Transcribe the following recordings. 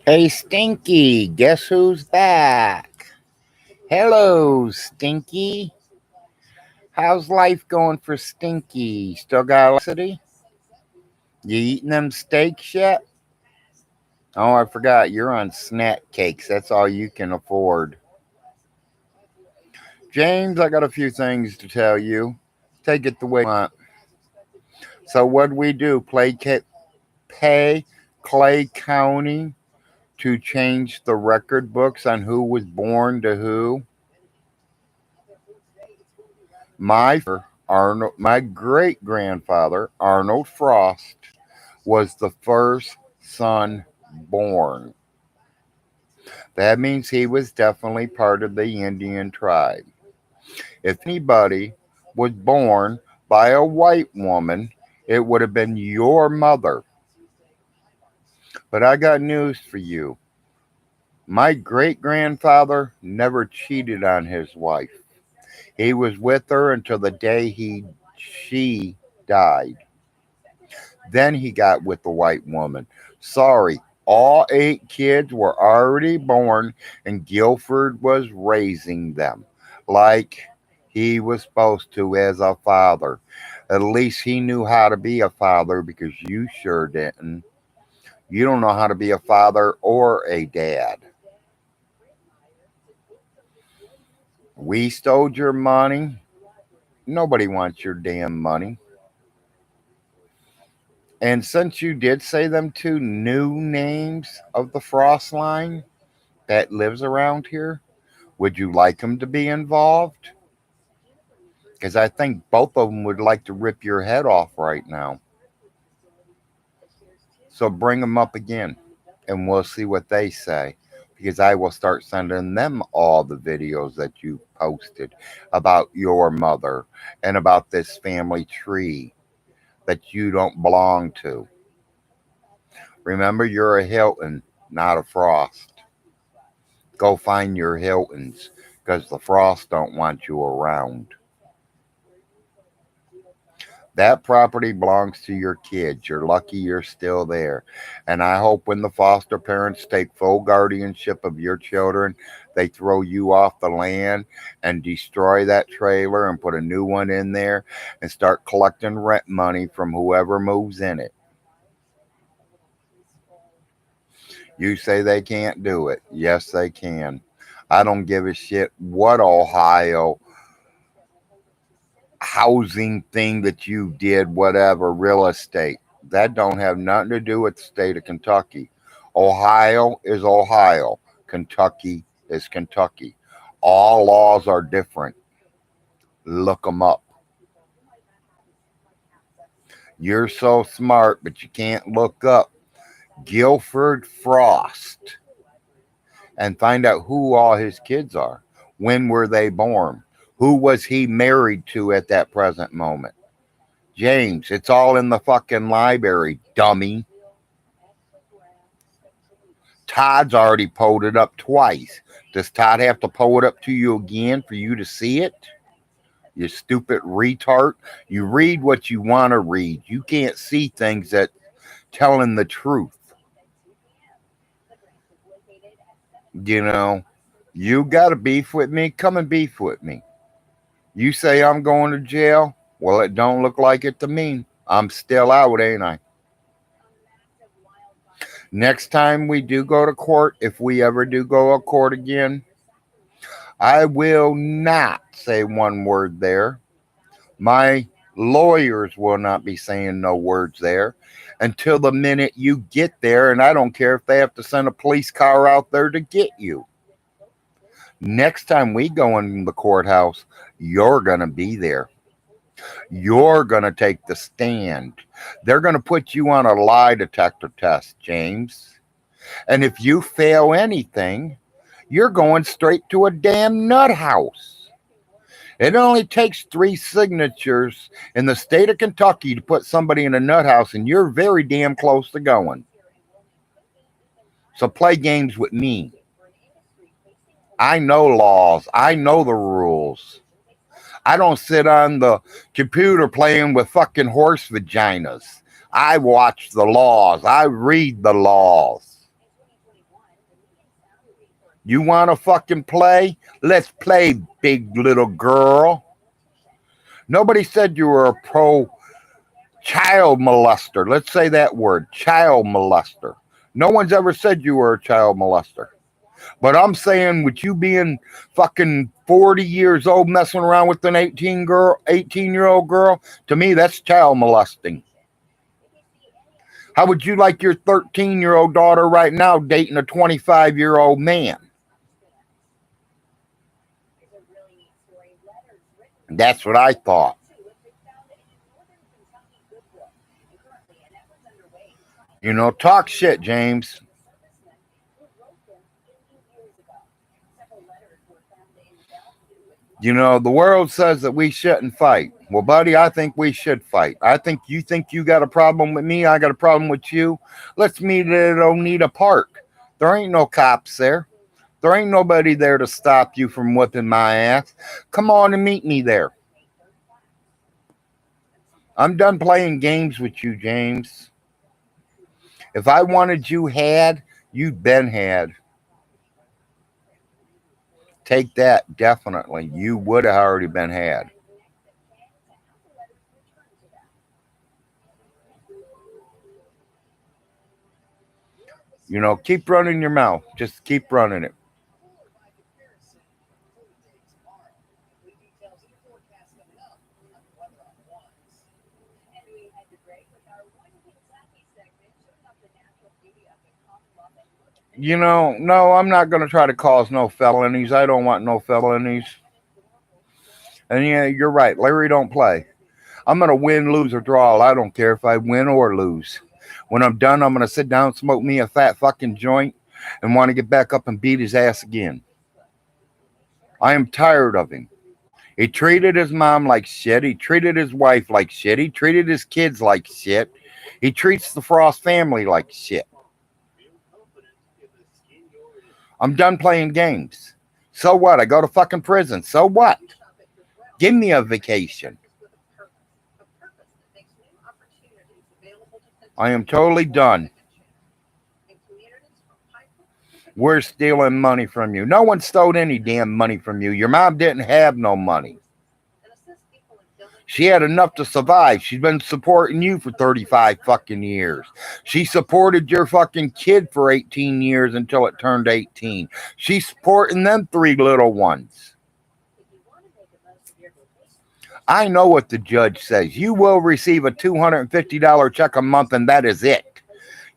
Hey, Stinky, guess who's back? Hello, Stinky. How's life going for Stinky? Still got electricity? You eating them steaks yet? Oh, I forgot. You're on snack cakes. That's all you can afford. James, I got a few things to tell you. Take it the way you want. So, what we do? Pay Clay County to change the record books on who was born to who? My great grandfather, Arnold Frost, was the first son born. That means he was definitely part of the Indian tribe. If anybody was born by a white woman, it would have been your mother. But I got news for you. My great grandfather never cheated on his wife. He was with her until the day she died. Then he got with the white woman. Sorry, all 8 kids were already born, and Guilford was raising them like he was supposed to as a father. At least he knew how to be a father because you sure didn't. You don't know how to be a father or a dad. We stole your money. Nobody wants your damn money. And since you did say them two new names of the Frost line that lives around here, would you like them to be involved? Because I think both of them would like to rip your head off right now. So bring them up again and we'll see what they say. Because I will start sending them all the videos that you posted about your mother and about this family tree that you don't belong to. Remember, you're a Hilton, not a Frost. Go find your Hiltons because the Frost don't want you around. That property belongs to your kids. You're lucky you're still there. And I hope when the foster parents take full guardianship of your children, they throw you off the land and destroy that trailer and put a new one in there and start collecting rent money from whoever moves in it. You say they can't do it. Yes, they can. I don't give a shit what Ohio housing thing that you did, whatever, real estate. That don't have nothing to do with the state of Kentucky. Ohio is Ohio. Kentucky is Kentucky. All laws are different. Look them up. You're so smart, but you can't look up Guilford Frost and find out who all his kids are. When were they born? Who was he married to at that present moment? James, it's all in the fucking library, dummy. Todd's already pulled it up twice. Does Todd have to pull it up to you again for you to see it? You stupid retard. You read what you want to read. You can't see things that telling the truth. You know, you got a beef with me? Come and beef with me. You say I'm going to jail? Well, it don't look like it to me. I'm still out, ain't I? Next time we do go to court, if we ever do go to court again, I will not say one word there. My lawyers will not be saying no words there until the minute you get there, and I don't care if they have to send a police car out there to get you. Next time we go in the courthouse, you're going to be there. You're going to take the stand. They're going to put you on a lie detector test, James. And if you fail anything, you're going straight to a damn nut house. It only takes 3 signatures in the state of Kentucky to put somebody in a nut house, and you're very damn close to going. So play games with me. I know laws. I know the rules. I don't sit on the computer playing with fucking horse vaginas. I watch the laws. I read the laws. You want to fucking play? Let's play, big little girl. Nobody said you were a pro child molester. Let's say that word, child molester. No one's ever said you were a child molester. But I'm saying with you being fucking 40 years old messing around with an 18-year-old girl, to me that's child molesting. How would you like your 13-year-old daughter right now dating a 25-year-old man? That's what I thought. You know, talk shit, James. You know, the world says that we shouldn't fight. Well, buddy, I think we should fight. I think you got a problem with me. I got a problem with you. Let's meet at Oneida Park. There ain't no cops there. There ain't nobody there to stop you from whipping my ass. Come on and meet me there. I'm done playing games with you, James. If I wanted you had, you'd been had. Take that, definitely. You would have already been had. You know, keep running your mouth. Just keep running it. You know, no, I'm not going to try to cause no felonies. I don't want no felonies. And yeah, you're right. Larry don't play. I'm going to win, lose, or draw. I don't care if I win or lose. When I'm done, I'm going to sit down, smoke me a fat fucking joint, and want to get back up and beat his ass again. I am tired of him. He treated his mom like shit. He treated his wife like shit. He treated his kids like shit. He treats the Frost family like shit. I'm done playing games. So what? I go to fucking prison. So what? Give me a vacation. I am totally done. We're stealing money from you. No one stole any damn money from you. Your mom didn't have no money. She had enough to survive. She's been supporting you for 35 fucking years. She supported your fucking kid for 18 years until it turned 18. She's supporting them three little ones. I know what the judge says. You will receive a $250 check a month, and that is it.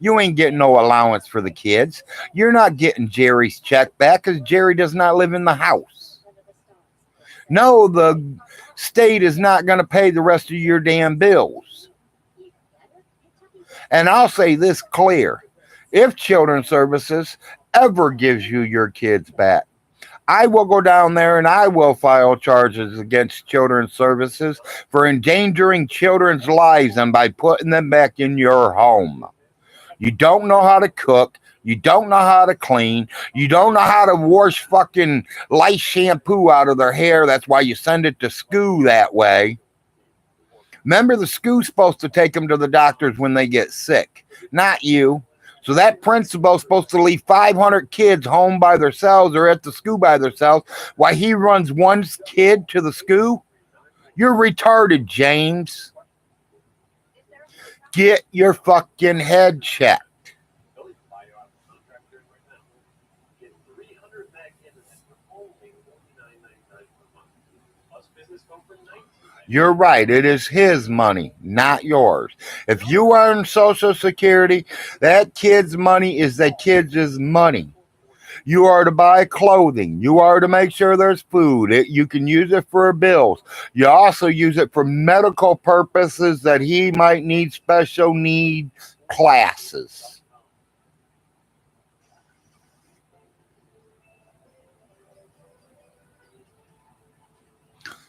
You ain't getting no allowance for the kids. You're not getting Jerry's check back because Jerry does not live in the house. No, the state is not going to pay the rest of your damn bills. And I'll say this clear. If Children's Services ever gives you your kids back, I will go down there and I will file charges against Children's Services for endangering children's lives and by putting them back in your home. You don't know how to cook. You don't know how to clean. You don't know how to wash fucking lice shampoo out of their hair. That's why you send it to school that way. Remember, the school's supposed to take them to the doctors when they get sick, not you. So that principal's supposed to leave 500 kids home by themselves or at the school by themselves while he runs one kid to the school. You're retarded, James. Get your fucking head checked. You're right. It is his money, not yours. If you earn Social Security, that kid's money is that kid's money. You are to buy clothing. You are to make sure there's food. You can use it for bills. You also use it for medical purposes that he might need special need classes.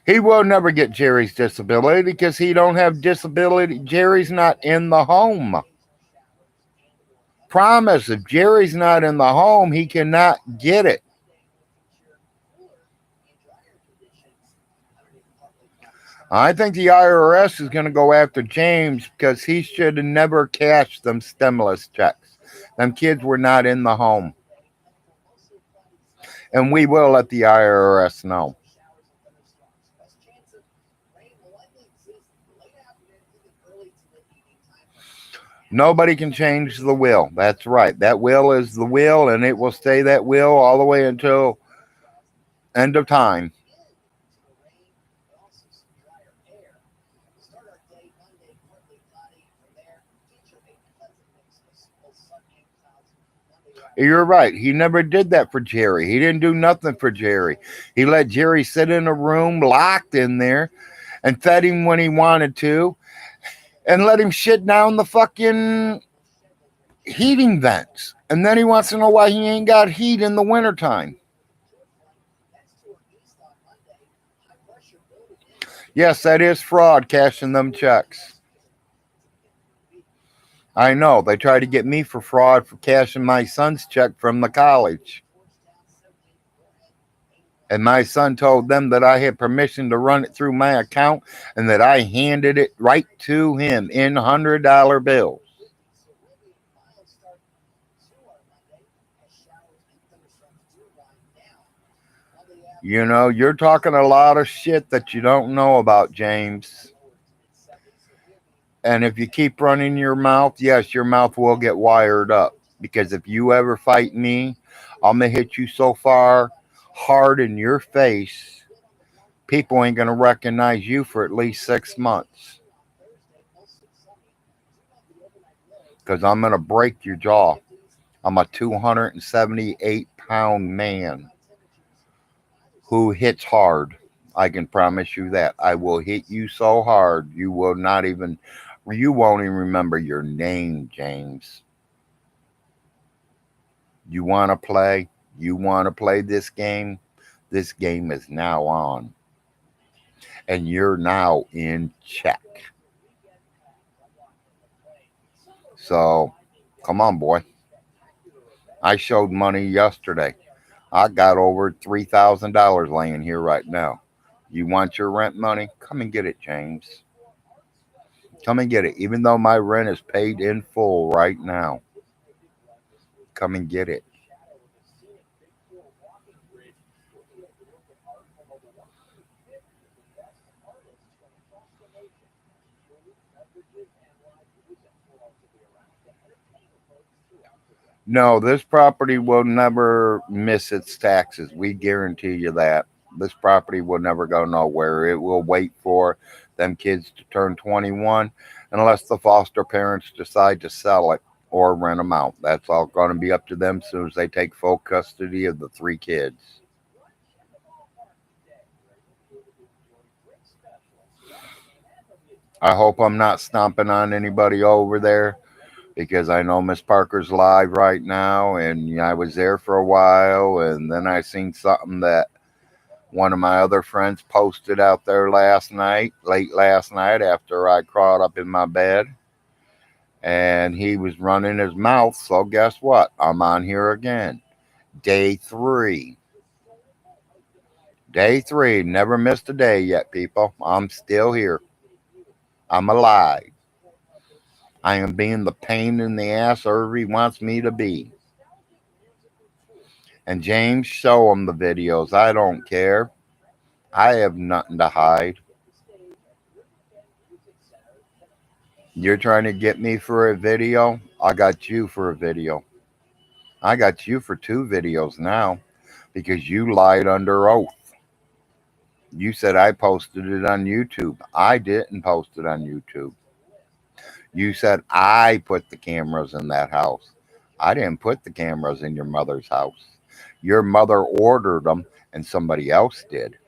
He will never get Jerry's disability because he don't have disability. Jerry's not in the home. Promise, if Jerry's not in the home, he cannot get it. I think the IRS is going to go after James because he should have never cashed them stimulus checks. Them kids were not in the home. And we will let the IRS know. Nobody can change the will. That's right. That will is the will, and it will stay that will all the way until end of time. You're right. He never did that for Jerry. He didn't do nothing for Jerry. He let Jerry sit in a room locked in there and fed him when he wanted to and let him shit down the fucking heating vents. And then he wants to know why he ain't got heat in the wintertime. Yes, that is fraud, cashing them checks. I know. They tried to get me for fraud for cashing my son's check from the college. And my son told them that I had permission to run it through my account and that I handed it right to him in $100 bills. You know, you're talking a lot of shit that you don't know about, James. And if you keep running your mouth, yes, your mouth will get wired up. Because if you ever fight me, I'm going to hit you so far hard in your face, people ain't going to recognize you for at least 6 months. Because I'm going to break your jaw. I'm a 278-pound man who hits hard. I can promise you that. I will hit you so hard you won't even remember your name, James. You want to play? You want to play this game? This game is now on. And you're now in check. So, come on, boy. I showed money yesterday. I got over $3,000 laying here right now. You want your rent money? Come and get it, James. Come and get it. Even though my rent is paid in full right now. Come and get it. No, this property will never miss its taxes. We guarantee you that. This property will never go nowhere. It will wait for them kids to turn 21 unless the foster parents decide to sell it or rent them out. That's all going to be up to them as soon as they take full custody of the three kids. I hope I'm not stomping on anybody over there because I know Miss Parker's live right now, and I was there for a while, and then I seen something that one of my other friends posted out there late last night, after I crawled up in my bed, and he was running his mouth. So guess what? I'm on here again. Day three. Day three. Never missed a day yet, people. I'm still here. I'm alive. I am being the pain in the ass Irvy wants me to be. And James, show him the videos. I don't care. I have nothing to hide. You're trying to get me for a video? I got you for a video. I got you for 2 videos now because you lied under oath. You said I posted it on YouTube. I didn't post it on YouTube. You said I put the cameras in that house. I didn't put the cameras in your mother's house. Your mother ordered them and somebody else did.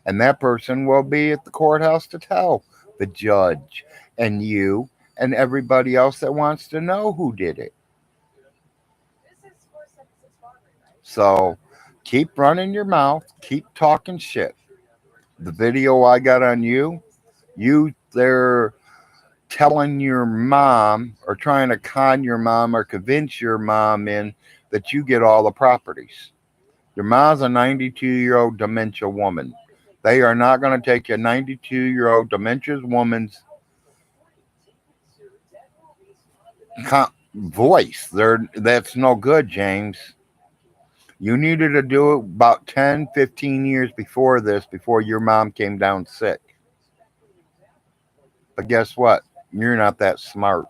And that person will be at the courthouse to tell the judge and you and everybody else that wants to know who did it. So keep running your mouth, keep talking shit. The video I got on you there telling your mom or trying to con your mom or convince your mom in that you get all the properties. Your mom's a 92-year-old dementia woman. They are not going to take a 92-year-old dementia woman's voice. That's no good, James. You needed to do it about 10, 15 years before this, before your mom came down sick. But guess what? You're not that smart.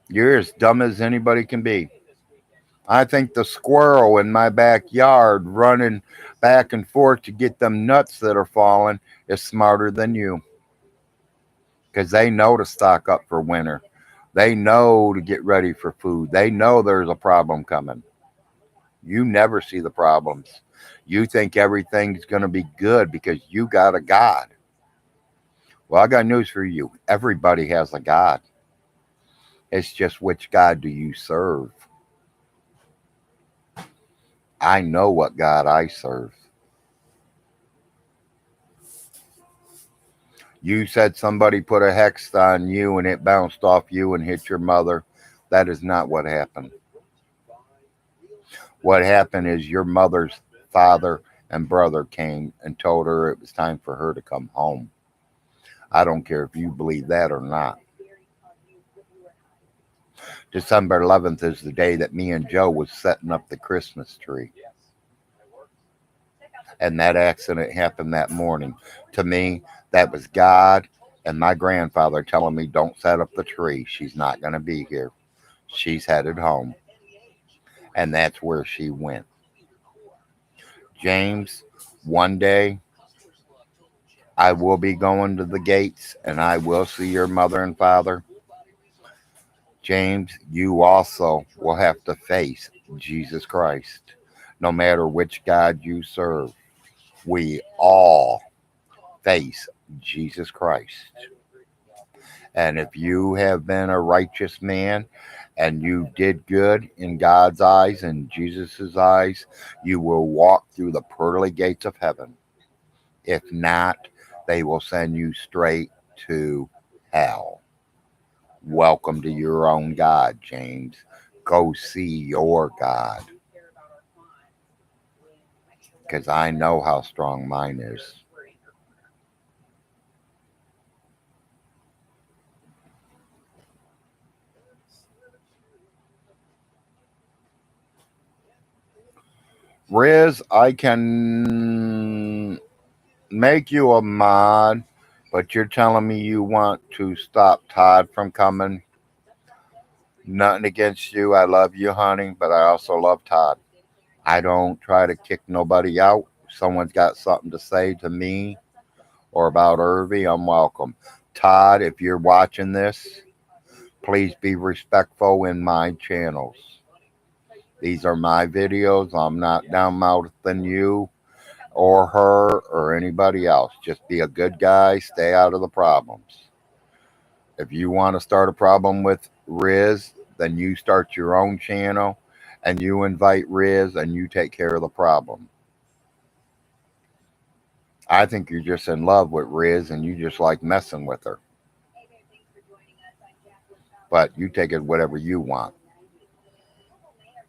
You're as dumb as anybody can be. I think the squirrel in my backyard running back and forth to get them nuts that are falling is smarter than you because they know to stock up for winter. They know to get ready for food. They know there's a problem coming. You never see the problems. You think everything's going to be good because you got a God. Well, I got news for you. Everybody has a God. It's just which God do you serve? I know what God I serve. You said somebody put a hex on you and it bounced off you and hit your mother. That is not what happened. What happened is your mother's father and brother came and told her it was time for her to come home. I don't care if you believe that or not. December 11th is the day that me and Joe was setting up the Christmas tree. And that accident happened that morning. To me, that was God and my grandfather telling me, don't set up the tree. She's not going to be here. She's headed home. And that's where she went. James, one day I will be going to the gates and I will see your mother and father. James, you also will have to face Jesus Christ, no matter which God you serve. We all face Jesus Christ. And if you have been a righteous man and you did good in God's eyes and Jesus' eyes, you will walk through the pearly gates of heaven. If not, they will send you straight to hell. Welcome to your own God, James. Go see your God. Because I know how strong mine is. Riz, I can make you a mod, but you're telling me you want to stop Todd from coming. Nothing against you. I love you, honey, but I also love Todd. I don't try to kick nobody out. If someone's got something to say to me or about Irvy, I'm welcome. Todd, if you're watching this, please be respectful in my channels. These are my videos. I'm not down mouthing you or her or anybody else. Just be a good guy. Stay out of the problems. If you want to start a problem with Riz, then you start your own channel and you invite Riz and you take care of the problem. I think you're just in love with Riz and you just like messing with her. But you take it whatever you want.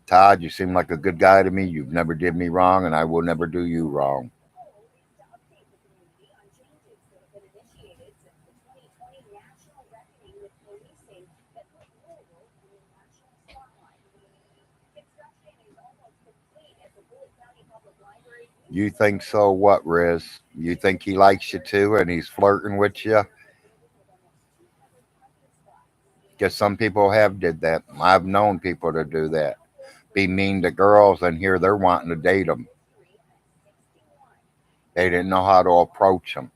Todd, you seem like a good guy to me. You've never did me wrong and I will never do you wrong. You think so what, Riz? You think he likes you too and he's flirting with you? Because some people have did that. I've known people to do that. Be mean to girls and here they're wanting to date them. They didn't know how to approach them.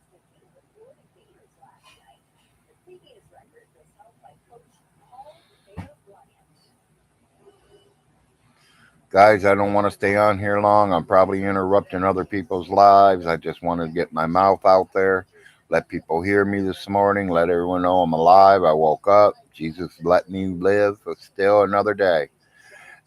Guys, I don't want to stay on here long. I'm probably interrupting other people's lives. I just want to get my mouth out there, let people hear me this morning, let everyone know I'm alive. I woke up. Jesus let me live for still another day.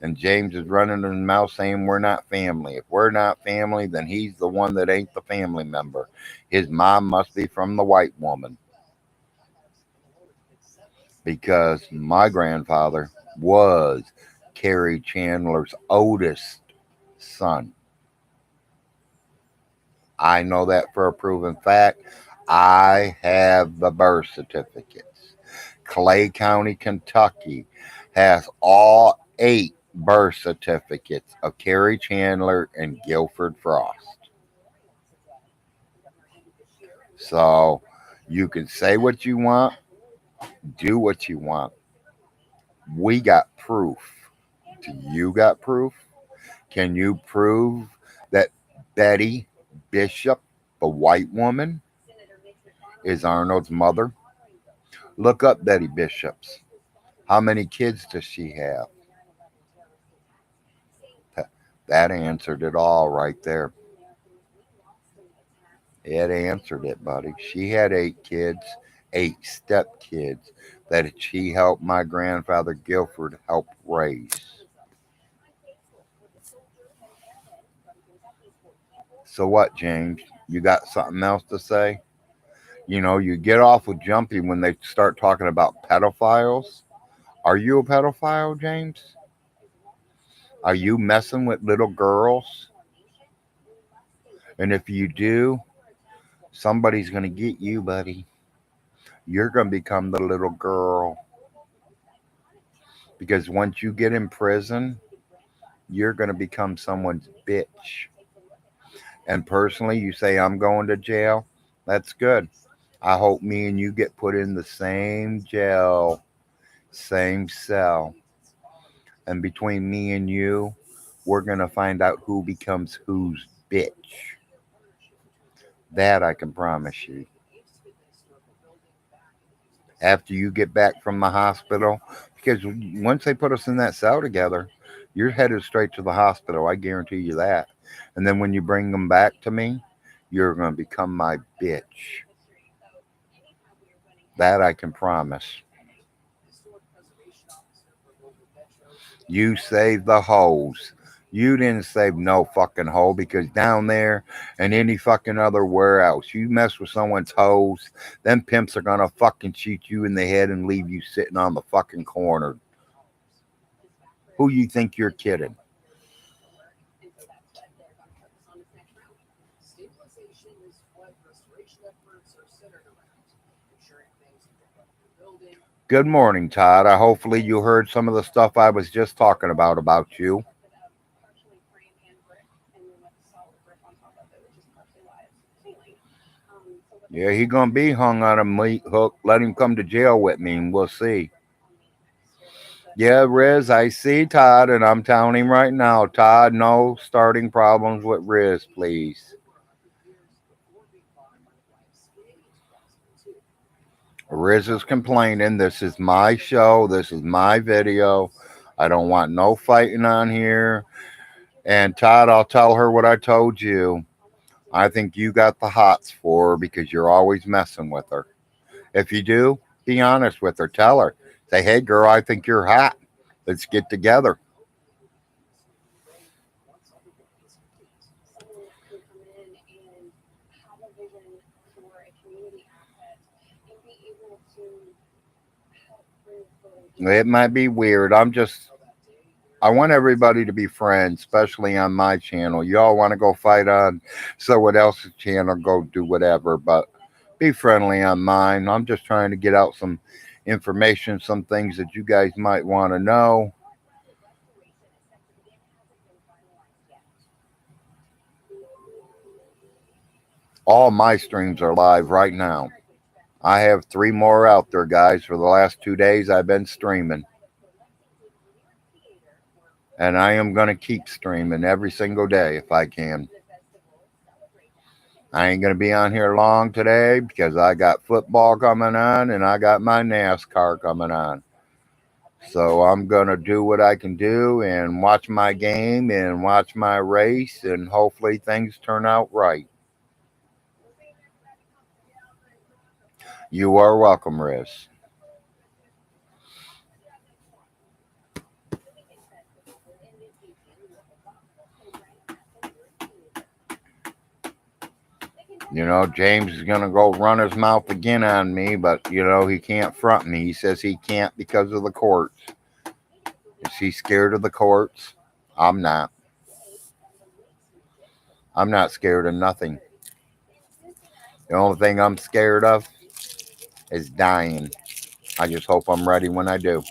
And James is running his mouth saying we're not family. If we're not family, then he's the one that ain't the family member. His mom must be from the white woman because my grandfather was Carrie Chandler's oldest son. I know that for a proven fact. I have the birth certificates. Clay County, Kentucky has all 8 birth certificates of Carrie Chandler and Guilford Frost. So you can say what you want, do what you want. We got proof. Do you got proof? Can you prove that Betty Bishop, the white woman, is Arnold's mother? Look up Betty Bishop's. How many kids does she have? That answered it all right there. It answered it, buddy. She had 8 kids, 8 stepkids that she helped my grandfather Guilford help raise. So what, James? You got something else to say? You get off with Jumpy when they start talking about pedophiles. Are you a pedophile, James? Are you messing with little girls? And if you do, somebody's going to get you, buddy. You're going to become the little girl. Because once you get in prison, you're going to become someone's bitch. And personally, you say, I'm going to jail. That's good. I hope me and you get put in the same jail, same cell. And between me and you, we're going to find out who becomes whose bitch. That I can promise you. After you get back from the hospital, because once they put us in that cell together, you're headed straight to the hospital. I guarantee you that. And then when you bring them back to me, you're going to become my bitch. That I can promise. You saved the hoes. You didn't save no fucking hole because down there and any fucking other where else, you mess with someone's hoes, them pimps are gonna fucking shoot you in the head and leave you sitting on the fucking corner. Who you think you're kidding? Good morning, Todd. Hopefully you heard some of the stuff I was just talking about you. Yeah, he gonna be hung on a meat hook. Let him come to jail with me, and we'll see. Yeah, Riz, I see Todd, and I'm telling him right now, Todd, no starting problems with Riz, please. Riz is complaining. This is my show. This is my video. I don't want no fighting on here. And Todd, I'll tell her what I told you. I think you got the hots for her because you're always messing with her. If you do, be honest with her. Tell her. Say, hey, girl, I think you're hot. Let's get together. It might be weird. I want everybody to be friends, especially on my channel. Y'all want to go fight on someone else's channel, go do whatever, but be friendly on mine. I'm just trying to get out some information, some things that you guys might want to know. All my streams are live right now. I have 3 more out there, guys. For the last 2 days, I've been streaming. And I am going to keep streaming every single day if I can. I ain't going to be on here long today because I got football coming on and I got my NASCAR coming on. So I'm going to do what I can do and watch my game and watch my race, and hopefully things turn out right. You are welcome, Riz. James is going to go run his mouth again on me, but, he can't front me. He says he can't because of the courts. Is he scared of the courts? I'm not. I'm not scared of nothing. The only thing I'm scared of is dying. I just hope I'm ready when I do,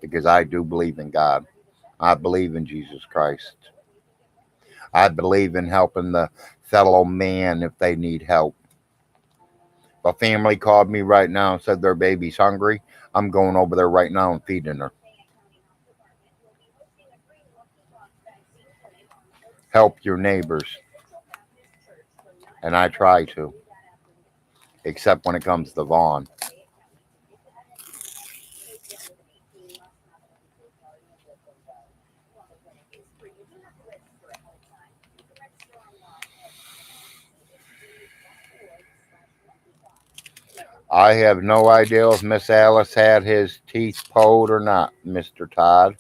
because I do believe in God. I believe in Jesus Christ. I believe in helping the fellow man if they need help. If a family called me right now and said their baby's hungry, I'm going over there right now and feeding her. Help your neighbors. And I try to, except when it comes to Vaughn. I have no idea if Miss Alice had his teeth pulled or not, Mr. Todd.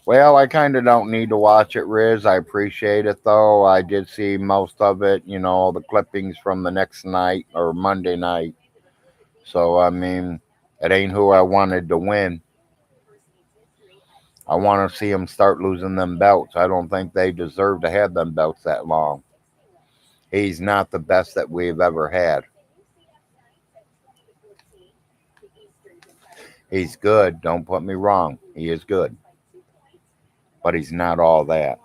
Well, I kind of don't need to watch it, Riz. I appreciate it, though. I did see most of it, the clippings from the next night or Monday night. So, I mean, it ain't who I wanted to win. I want to see them start losing them belts. I don't think they deserve to have them belts that long. He's not the best that we've ever had. He's good. Don't put me wrong. He is good. But he's not all that.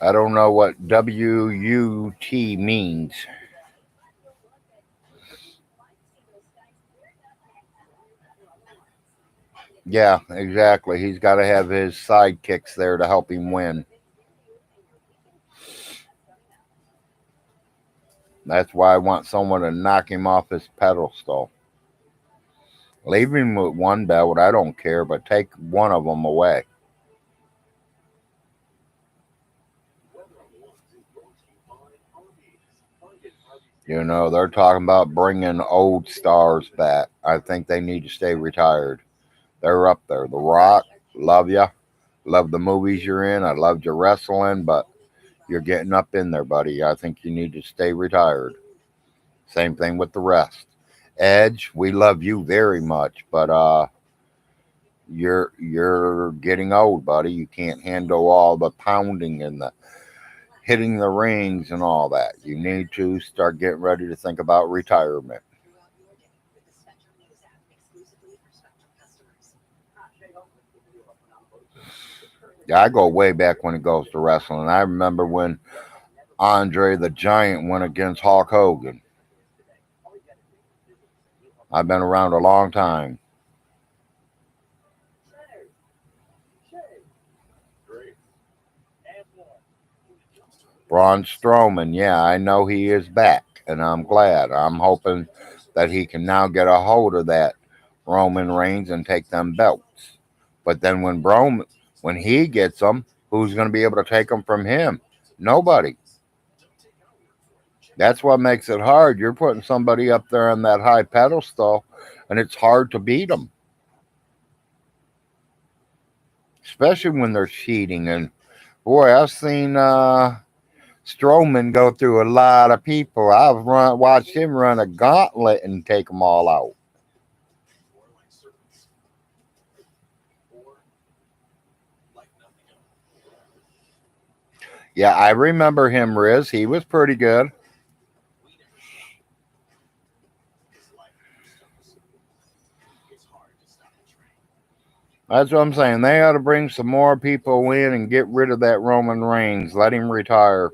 I don't know what WUT means. Yeah, exactly. He's got to have his sidekicks there to help him win. That's why I want someone to knock him off his pedestal. Leave him with one belt, I don't care, but take one of them away. They're talking about bringing old stars back. I think they need to stay retired. They're up there. The Rock, love ya. Love the movies you're in. I loved your wrestling, but you're getting up in there, buddy. I think you need to stay retired. Same thing with the rest. Edge, we love you very much, but you're getting old, buddy. You can't handle all the pounding and the hitting the rings and all that. You need to start getting ready to think about retirement. Yeah, I go way back when it goes to wrestling. I remember when Andre the Giant went against Hulk Hogan. I've been around a long time. Braun Strowman, yeah, I know he is back, and I'm glad. I'm hoping that he can now get a hold of that Roman Reigns and take them belts. But then when he gets them, who's going to be able to take them from him? Nobody. That's what makes it hard. You're putting somebody up there on that high pedestal, and it's hard to beat them, especially when they're cheating. And boy, I've seen Strowman go through a lot of people. Watched him run a gauntlet and take them all out. Yeah, I remember him, Riz. He was pretty good. That's what I'm saying. They ought to bring some more people in and get rid of that Roman Reigns. Let him retire.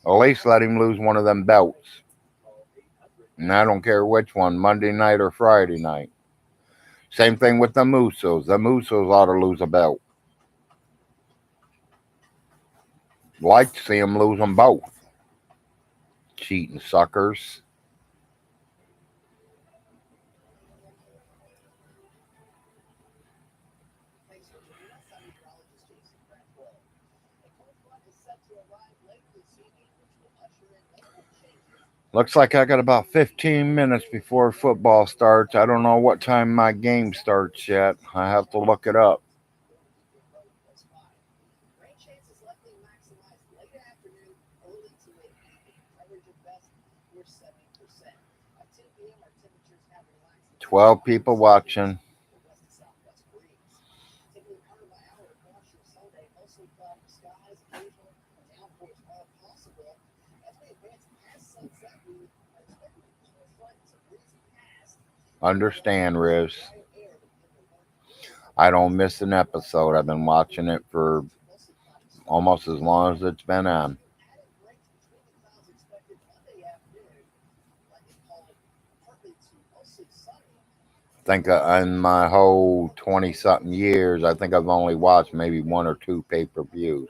At least let him lose one of them belts. And I don't care which one, Monday night or Friday night. Same thing with the Musos. The Musos ought to lose a belt. Like to see them lose them both. Cheating suckers. Looks like I got about 15 minutes before football starts. I don't know what time my game starts yet. I have to look it up. 12 people watching. Understand, Riz. I don't miss an episode. I've been watching it for almost as long as it's been on. I think in my whole 20 something years, I think I've only watched maybe one or two pay per views.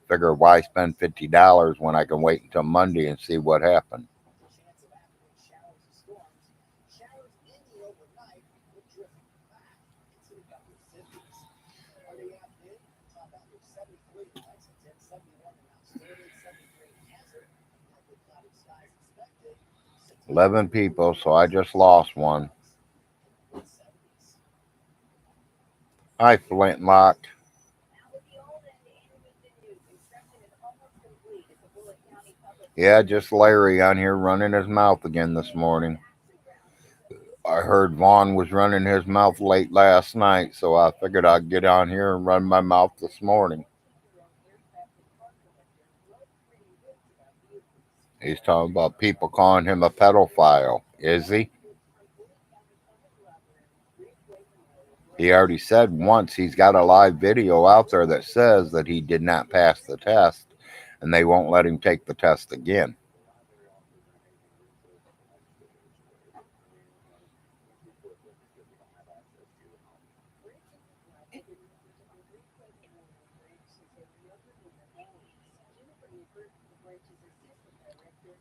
Figure why spend $50 when I can wait until Monday and see what happened. $11 people, so I just lost one. Hi, Flintlock. Yeah, just Larry on here running his mouth again this morning. I heard Vaughn was running his mouth late last night, so I figured I'd get on here and run my mouth this morning. He's talking about people calling him a pedophile. Is he? He already said once he's got a live video out there that says that he did not pass the test and they won't let him take the test again.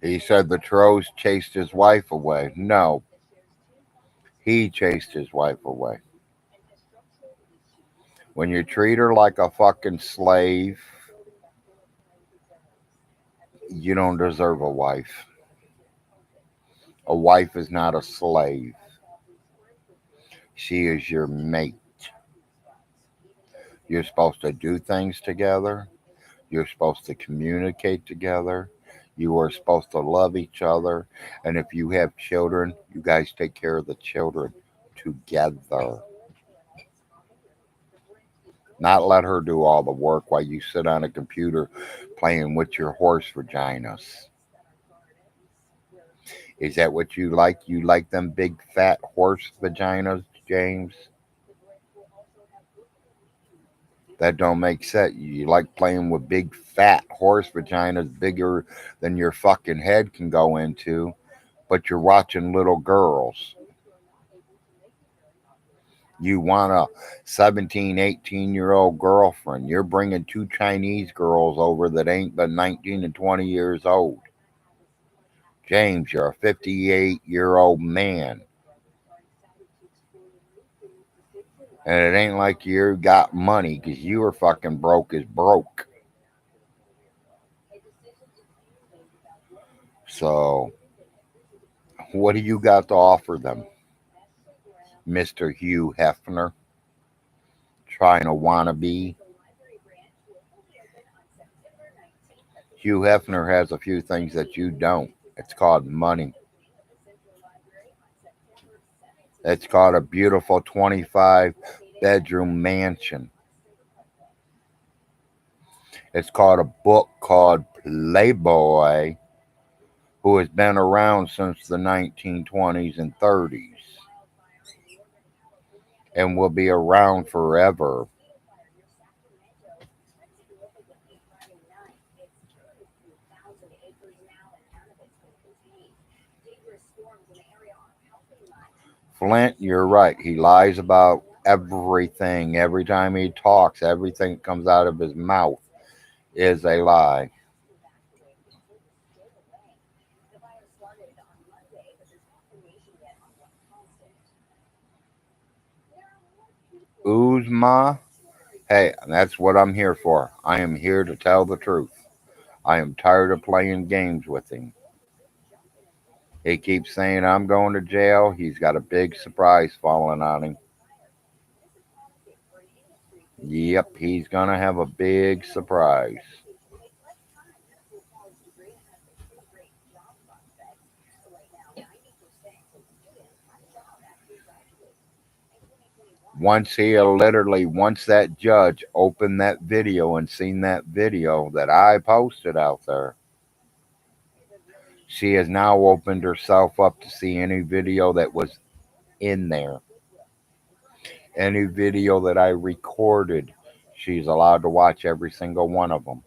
He said the Trows chased his wife away. No, he chased his wife away. When you treat her like a fucking slave, you don't deserve a wife. A wife is not a slave. She is your mate. You're supposed to do things together. You're supposed to communicate together. You are supposed to love each other. And if you have children, you guys take care of the children together. Not let her do all the work while you sit on a computer playing with your horse vaginas. Is that what you like? You like them big fat horse vaginas, James? That don't make sense. You like playing with big fat horse vaginas bigger than your fucking head can go into, but you're watching little girls. You want a 17, 18-year-old girlfriend. You're bringing two Chinese girls over that ain't but 19 and 20 years old. James, you're a 58-year-old man. And it ain't like you got money because you are fucking broke as broke. So, what do you got to offer them, Mr. Hugh Hefner? Trying to wannabe? Hugh Hefner has a few things that you don't. It's called money. It's called a beautiful 25-bedroom mansion. It's called a book called Playboy, who has been around since the 1920s and 30s and will be around forever. Flint, you're right. He lies about everything. Every time he talks, everything that comes out of his mouth is a lie. Uzma, hey, that's what I'm here for. I am here to tell the truth. I am tired of playing games with him. He keeps saying I'm going to jail. He's got a big surprise falling on him. Yep, he's going to have a big surprise. Once once that judge opened that video and seen that video that I posted out there, she has now opened herself up to see any video that was in there, any video that I recorded. She's allowed to watch every single one of them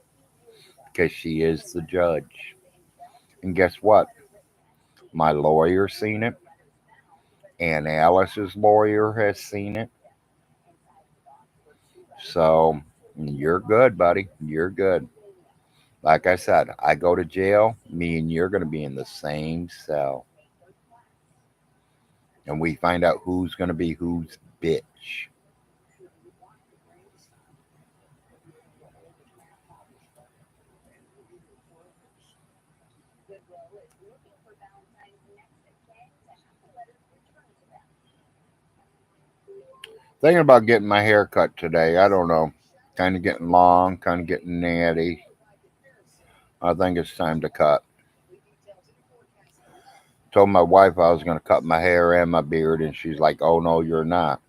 because she is the judge. And guess what? My lawyer seen it, and Alice's lawyer has seen it. So you're good, buddy. You're good. Like I said, I go to jail, me and you're going to be in the same cell. And we find out who's going to be whose bitch. Thinking about getting my hair cut today. I don't know. Kind of getting long, kind of getting natty. I think it's time to cut. Told my wife I was going to cut my hair and my beard, and she's like, "Oh, no, you're not.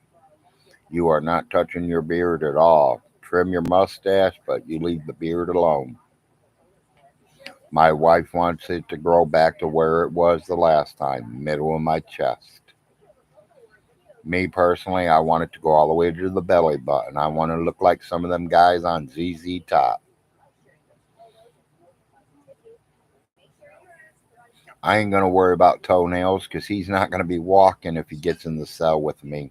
You are not touching your beard at all. Trim your mustache, but you leave the beard alone." My wife wants it to grow back to where it was the last time, middle of my chest. Me personally, I want it to go all the way to the belly button. I want to look like some of them guys on ZZ Top. I ain't going to worry about toenails because he's not going to be walking if he gets in the cell with me.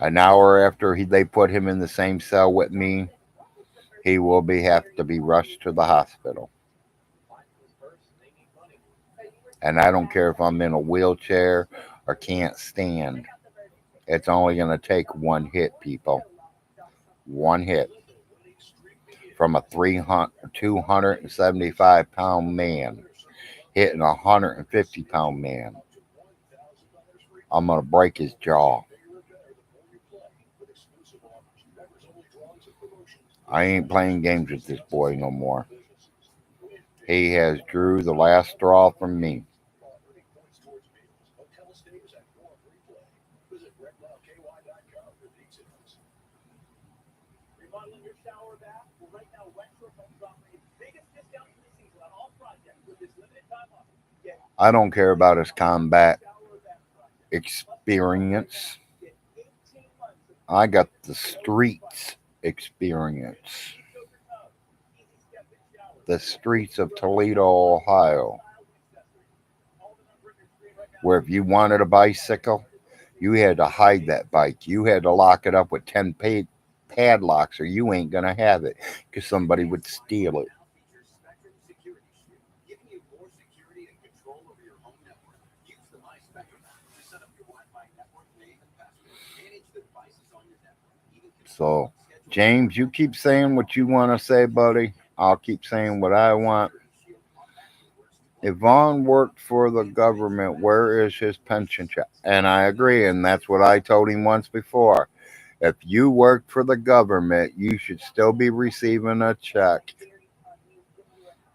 An hour after they put him in the same cell with me, he will have to be rushed to the hospital. And I don't care if I'm in a wheelchair or can't stand. It's only going to take one hit, people. One hit from a 275-pound man hitting a 150-pound man. I'm going to break his jaw. I ain't playing games with this boy no more. He has drew the last straw from me. I don't care about his combat experience. I got the streets experience. The streets of Toledo, Ohio, where if you wanted a bicycle, you had to hide that bike. You had to lock it up with 10 padlocks or you ain't going to have it because somebody would steal it. So, James, you keep saying what you want to say, buddy. I'll keep saying what I want. If Vaughn worked for the government, where is his pension check? And I agree, and that's what I told him once before. If you work for the government, you should still be receiving a check.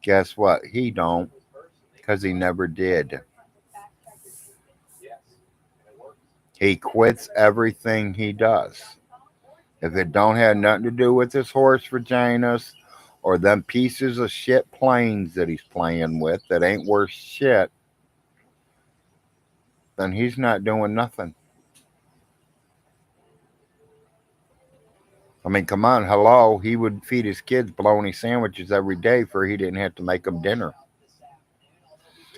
Guess what? He don't, because he never did. He quits everything he does. If it don't have nothing to do with his horse vaginas or them pieces of shit planes that he's playing with that ain't worth shit, then he's not doing nothing. I mean, come on, hello. He would feed his kids bologna sandwiches every day for he didn't have to make them dinner.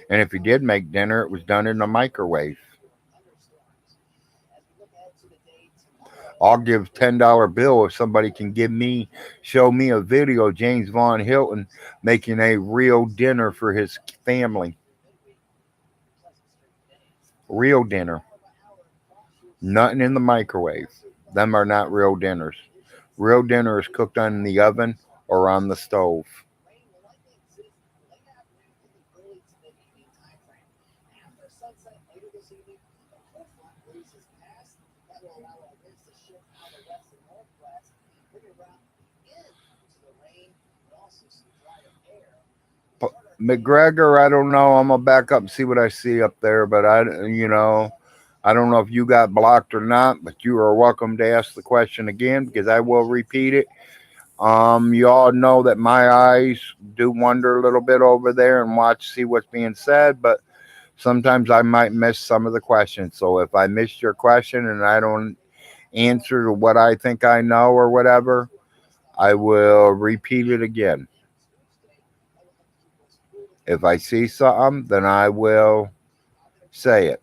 And if he did make dinner, it was done in a microwave. I'll give $10 bill if somebody can show me a video of James Vaughn Hilton making a real dinner for his family. Real dinner. Nothing in the microwave. Them are not real dinners. Real dinner is cooked on the oven or on the stove. McGregor, I don't know. I'm gonna back up and see what I see up there, but I don't know if you got blocked or not. But you are welcome to ask the question again because I will repeat it. You all know that my eyes do wander a little bit over there and watch, see what's being said, but sometimes I might miss some of the questions. So if I missed your question and I don't answer to what I think I know or whatever, I will repeat it again. If I see something, then I will say it.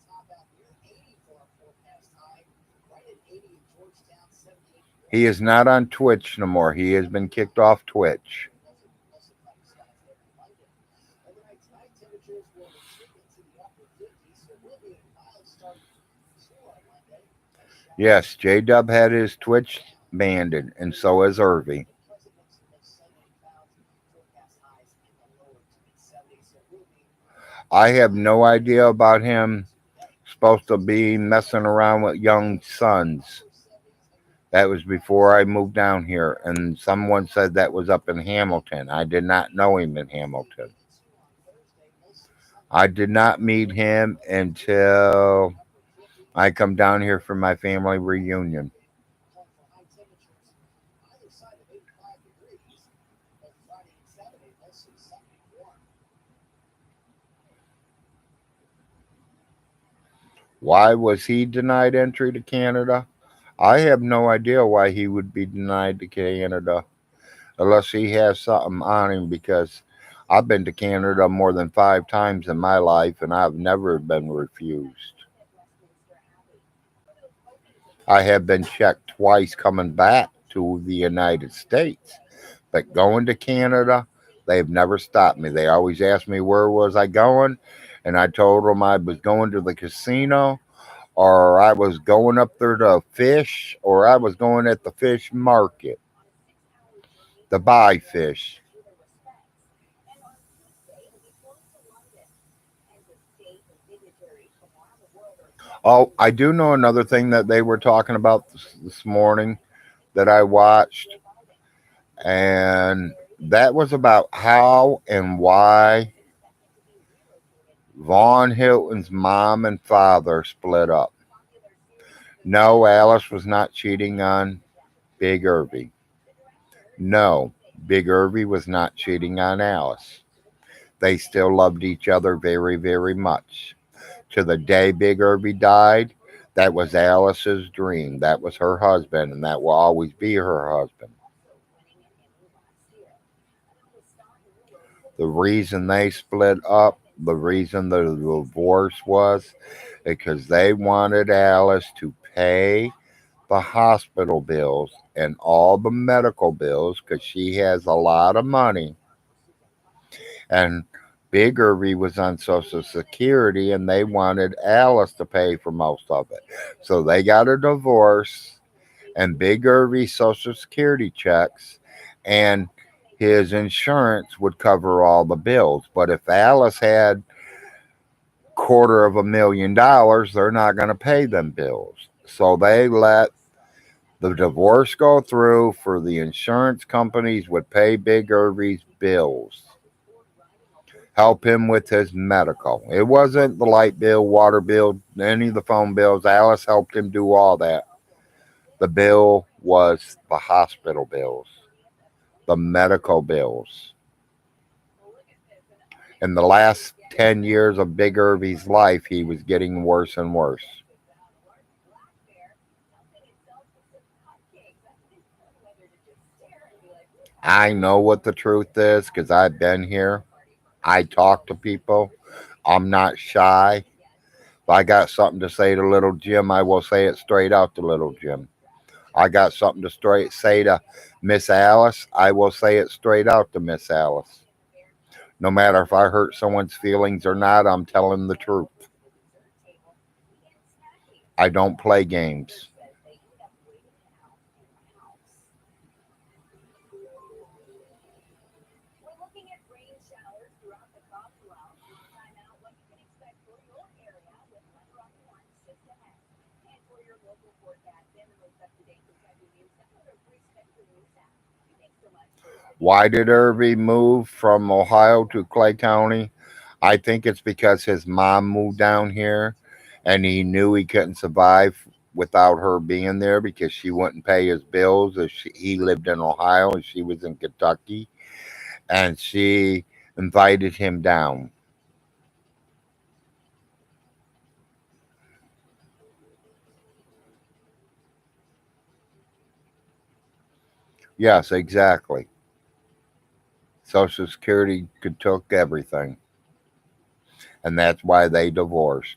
He is not on Twitch no more. He has been kicked off Twitch. Yes, J Dub had his Twitch banned, and so has Irvy. I have no idea about him supposed to be messing around with young sons. That was before I moved down here, and someone said that was up in Hamilton. I did not know him in Hamilton. I did not meet him until I come down here for my family reunion. Why was he denied entry to Canada? I have no idea why he would be denied to Canada unless he has something on him because I've been to Canada more than 5 times in my life and I've never been refused. I have been checked twice coming back to the United States, but going to Canada, they've never stopped me. They always ask me where was I going, and I told them I was going to the casino or I was going up there to fish or I was going at the fish market to buy fish. Oh, I do know another thing that they were talking about this morning that I watched, and that was about how and why Vaughn Hilton's mom and father split up. No, Alice was not cheating on Big Irby. No, Big Irby was not cheating on Alice. They still loved each other very, very much. To the day Big Irby died, that was Alice's dream. That was her husband, and that will always be her husband. The reason they split up, the reason the divorce was because they wanted Alice to pay the hospital bills and all the medical bills because she has a lot of money. And Big Irby was on Social Security and they wanted Alice to pay for most of it. So they got a divorce and Big Irvy's Social Security checks and his insurance would cover all the bills. But if Alice had $250,000, they're not going to pay them bills. So they let the divorce go through for the insurance companies would pay Big Irvy's bills, help him with his medical. It wasn't the light bill, water bill, any of the phone bills. Alice helped him do all that. The bill was the hospital bills, the medical bills. In the last 10 years of Big Irvy's life, he was getting worse and worse. I know what the truth is because I've been here. I talk to people. I'm not shy. If I got something to say to little Jim, I will say it straight out to little Jim. I got something to straight say to Miss Alice, I will say it straight out to Miss Alice. No matter if I hurt someone's feelings or not, I'm telling the truth. I don't play games. Why did Irby move from Ohio to Clay County? I think it's because his mom moved down here and he knew he couldn't survive without her being there because she wouldn't pay his bills if he lived in Ohio and she was in Kentucky. And she invited him down. Yes, exactly. Social Security could took everything. And that's why they divorced.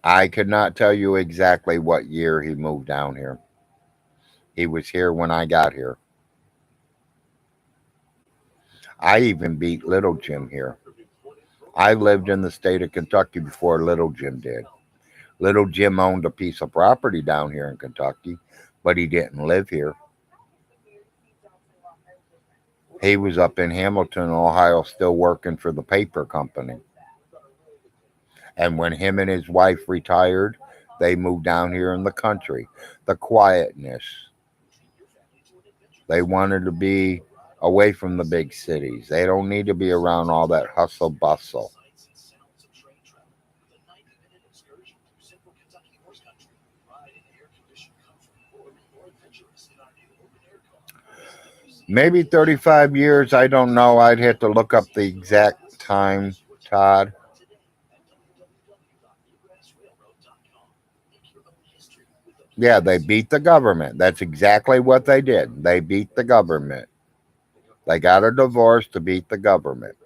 I could not tell you exactly what year he moved down here. He was here when I got here. I even beat Little Jim here. I lived in the state of Kentucky before Little Jim did. Little Jim owned a piece of property down here in Kentucky, but he didn't live here. He was up in Hamilton, Ohio, still working for the paper company. And when him and his wife retired, they moved down here in the country. The quietness. They wanted to be away from the big cities. They don't need to be around all that hustle bustle. Maybe 35 years. I don't know. I'd have to look up the exact time, Todd. Yeah, they beat the government. That's exactly what they did. They beat the government. They got a divorce to beat the government.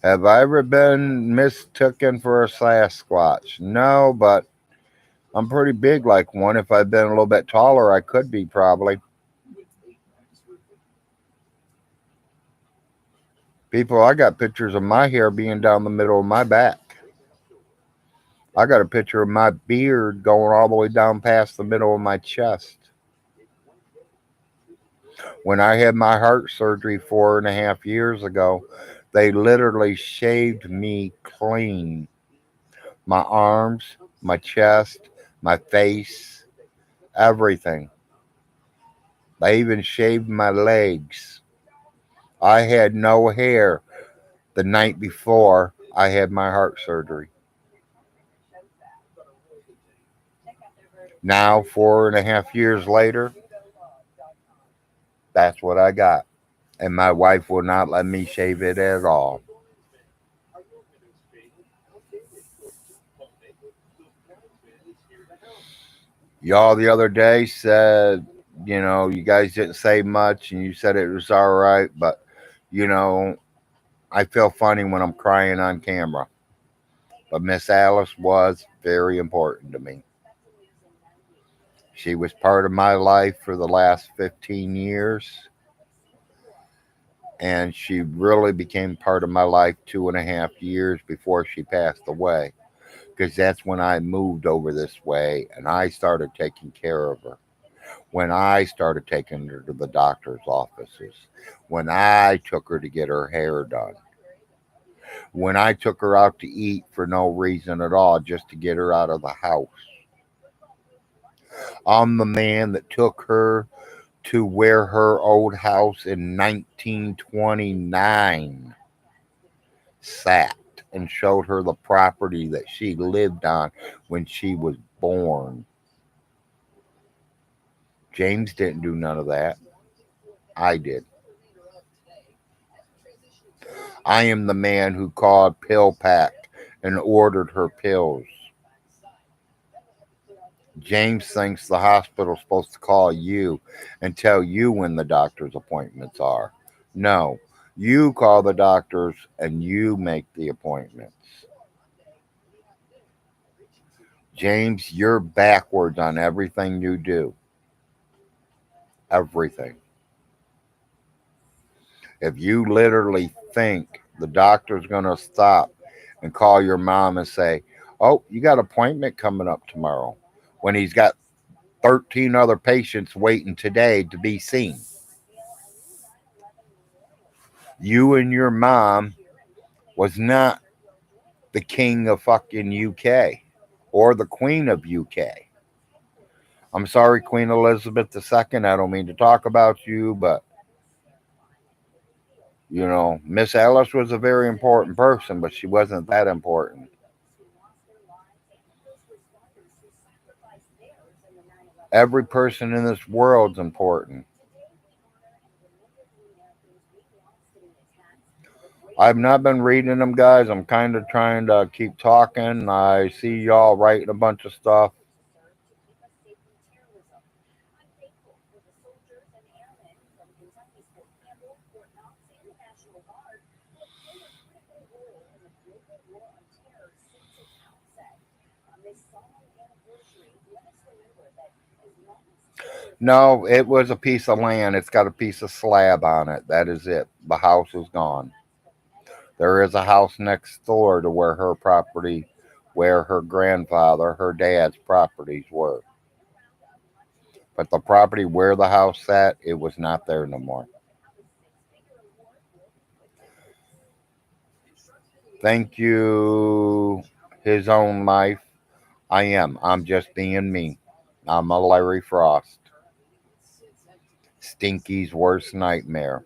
Have I ever been mistaken for a Sasquatch? No, but I'm pretty big like one. If I'd been a little bit taller, I could be probably. People, I got pictures of my hair being down the middle of my back. I got a picture of my beard going all the way down past the middle of my chest. When I had my heart surgery 4.5 years ago, they literally shaved me clean. My arms, my chest, my face, everything. They even shaved my legs. I had no hair the night before I had my heart surgery. Now, 4.5 years later, that's what I got. And my wife will not let me shave it at all. Y'all the other day said, you guys didn't say much and you said it was all right, but, you know, I feel funny when I'm crying on camera. But Miss Alice was very important to me. She was part of my life for the last 15 years, and she really became part of my life 2.5 years before she passed away. Because that's when I moved over this way and I started taking care of her. When I started taking her to the doctor's offices, when I took her to get her hair done, when I took her out to eat for no reason at all, just to get her out of the house. I'm the man that took her to where her old house in 1929 sat and showed her the property that she lived on when she was born. James didn't do none of that. I did. I am the man who called PillPack and ordered her pills. James thinks the hospital's supposed to call you and tell you when the doctor's appointments are. No, you call the doctors and you make the appointments. James, you're backwards on everything you do. Everything. If you literally think the doctor's going to stop and call your mom and say, "Oh, you got an appointment coming up tomorrow," when he's got 13 other patients waiting today to be seen. You and your mom was not the king of fucking UK or the queen of UK. I'm sorry, Queen Elizabeth II. I don't mean to talk about you, but Miss Alice was a very important person, but she wasn't that important. Every person in this world's important. I've not been reading them, guys. I'm kind of trying to keep talking. I see y'all writing a bunch of stuff. No, it was a piece of land. It's got a piece of slab on it. That is it. The house is gone. There is a house next door to where her property, where her grandfather, her dad's properties were. But the property where the house sat, it was not there no more. Thank you, his own life. I am. I'm just being me. I'm a Larry Frost. Stinky's worst nightmare.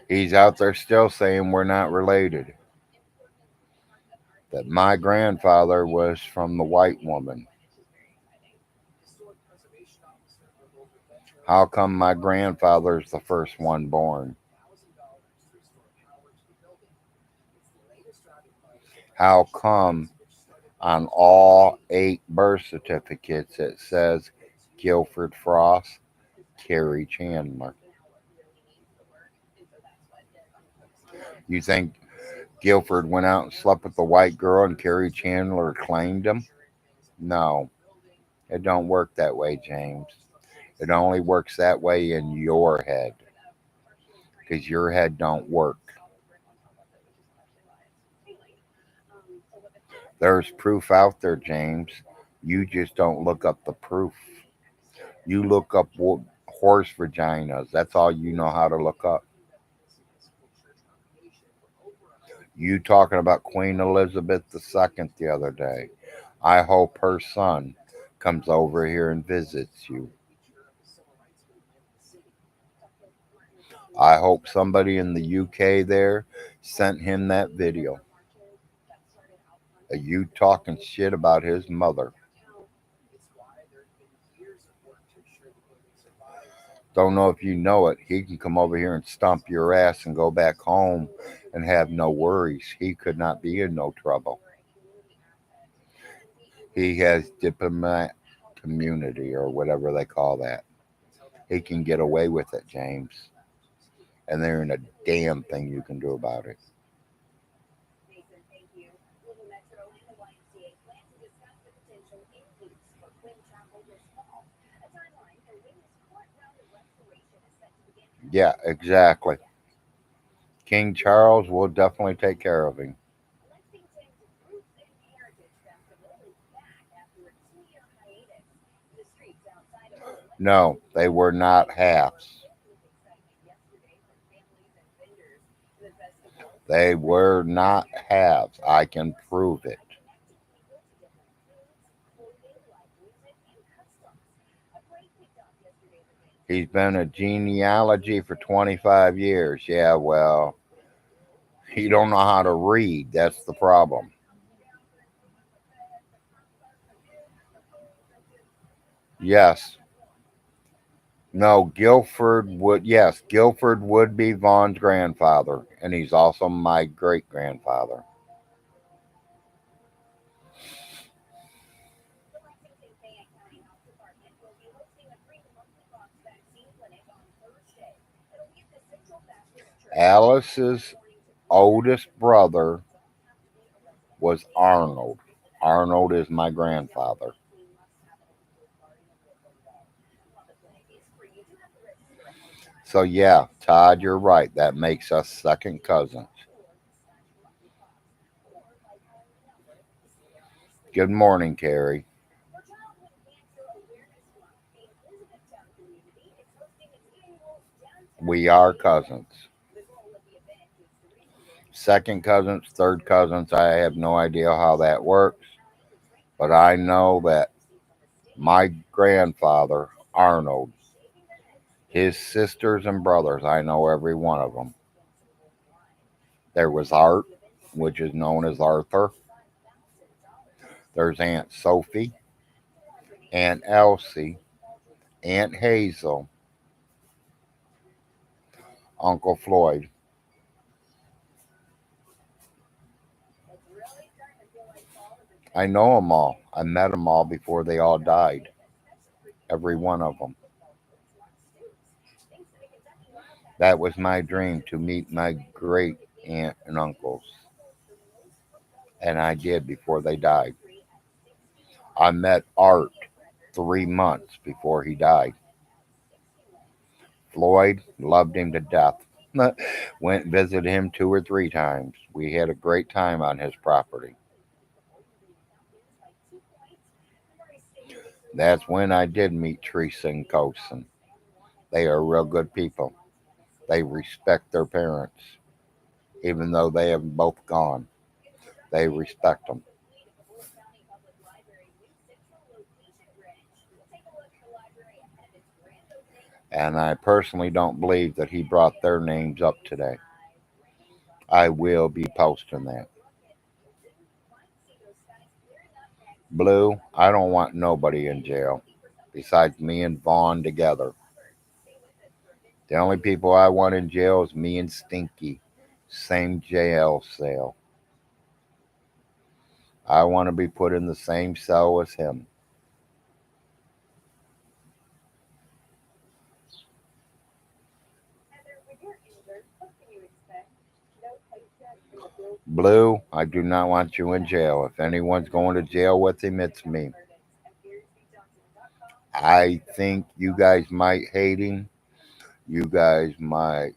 He's out there still saying we're not related. That my grandfather was from the white woman. How come my grandfather's the first one born? How come on all 8 birth certificates it says Guilford Frost, Carrie Chandler? You think Guilford went out and slept with the white girl and Carrie Chandler claimed him? No, it don't work that way, James. It only works that way in your head because your head don't work. There's proof out there, James. You just don't look up the proof. You look up horse vaginas. That's all you know how to look up. You talking about Queen Elizabeth II the other day. I hope her son comes over here and visits you. I hope somebody in the UK there sent him that video of you talking shit about his mother. Don't know if you know it. He can come over here and stomp your ass and go back home and have no worries. He could not be in no trouble. He has diplomat community or whatever they call that. He can get away with it, James. And there ain't a damn thing you can do about it. Yeah, exactly. King Charles will definitely take care of him. No, they were not halves. They were not halves. I can prove it. He's been a genealogy for 25 years. Yeah, well, he don't know how to read. That's the problem. Yes. No, Guilford would be Vaughn's grandfather, and he's also my great grandfather. Alice's oldest brother was Arnold. Arnold is my grandfather. So, yeah, Todd, you're right. That makes us second cousins. Good morning, Carrie. We are cousins. Second cousins, third cousins. I have no idea how that works, but I know that my grandfather, Arnold, his sisters and brothers, I know every one of them. There was Art, which is known as Arthur. There's Aunt Sophie, Aunt Elsie, Aunt Hazel, Uncle Floyd. I know them all. I met them all before they all died. Every one of them. That was my dream to meet my great aunt and uncles. And I did before they died. I met Art 3 months before he died. Floyd loved him to death. Went and visited him 2 or 3 times. We had a great time on his property. That's when I did meet Teresa and Coulson. They are real good people. They respect their parents, even though they have both gone. They respect them. And I personally don't believe that he brought their names up today. I will be posting that. Blue, I don't want nobody in jail besides me and Vaughn together. The only people I want in jail is me and Stinky. Same jail cell. I want to be put in the same cell as him. Blue, I do not want you in jail. If anyone's going to jail with him, it's me. I think you guys might hate him. You guys might